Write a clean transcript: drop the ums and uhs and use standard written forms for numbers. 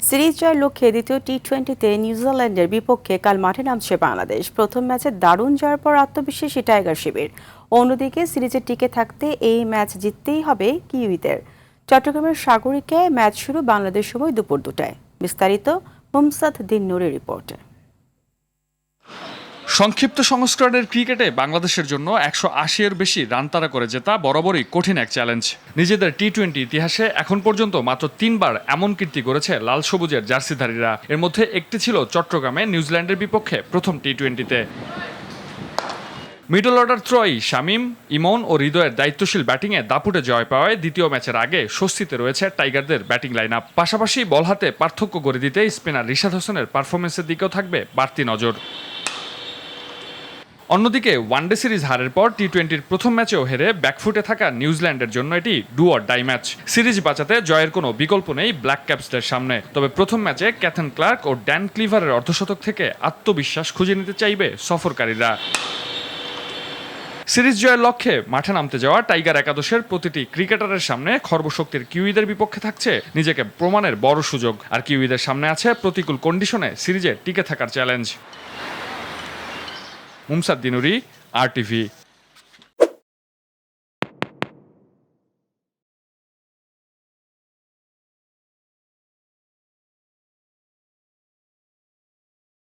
Series জয়ের লক্ষ্যে দ্বিতীয় টি-20তে নিউজিল্যান্ডের বিপক্ষে কাল মাঠে নামছে বাংলাদেশ। প্রথম ম্যাচে দারুণ জয়ের পর আত্মবিশ্বাসী টাইগার শিবির। অন্যদিকে সিরিজে টিকে থাকতে এই ম্যাচ জিততেই হবে কিউইদের। চট্টগ্রামের সাগরিকায় ম্যাচ শুরু বাংলাদেশ সময় দুপুর 2টায়। বিস্তারিত মুমসাদ দিন নুরের রিপোর্টে। সংক্ষিপ্ত সংস্করণের ক্রিকেটে বাংলাদেশের জন্য 180-এর বেশি রান তাড়া করে জেতা বরাবরই কঠিন এক চ্যালেঞ্জ। নিজেদের টি-20 ইতিহাসে এখন পর্যন্ত মাত্র 3বার এমন কীর্তি করেছে লাল সবুজের জার্সিধারীরা। এর মধ্যে একটি ছিল চট্টগ্রামে নিউজিল্যান্ডের বিপক্ষে প্রথম টি-20তে। মিডল অর্ডার ত্রয়ী শামীম, ইমন ও হৃদয়ের দায়িত্বশীল ব্যাটিংয়ে দাপুটে জয় পাওয়ায় দ্বিতীয় ম্যাচের আগে স্বস্তিতে রয়েছে টাইগারদের ব্যাটিং লাইন আপ। পাশাপাশি বল হাতে পার্থক্য করে দিতে স্পিনার রিশাদ হোসেনের পারফরমেন্সের দিকেও থাকবে বাড়তি নজর। অন্যদিকে ওয়ানডে সিরিজ হারের পর টি-20-র প্রথম ম্যাচেও হেরে ব্যাকফুটে থাকা নিউজিল্যান্ডের জন্য এটি do or die match. Series বাঁচাতে জয়ের কোনো বিকল্প নেই ব্ল্যাক ক্যাপসদের সামনে। তবে প্রথম ম্যাচে ক্যাথেন ক্লার্ক ও ড্যান ক্লিভারের অর্ধশতক থেকে আত্মবিশ্বাস খুঁজে নিতে চাইবে সফরকারীরা। সিরিজ জয়ের লক্ষ্যে মাঠে নামতে যাওয়া টাইগার একাদশের প্রতিটি ক্রিকেটারের সামনে খর্বশক্তির কিউইদের বিপক্ষে থাকছে নিজেকে প্রমাণের বড় সুযোগ। আর কিউইদের সামনে আছে প্রতিকূল কন্ডিশনে সিরিজে টিকে থাকার চ্যালেঞ্জ। মুমসাদ দিনুরি, RTV।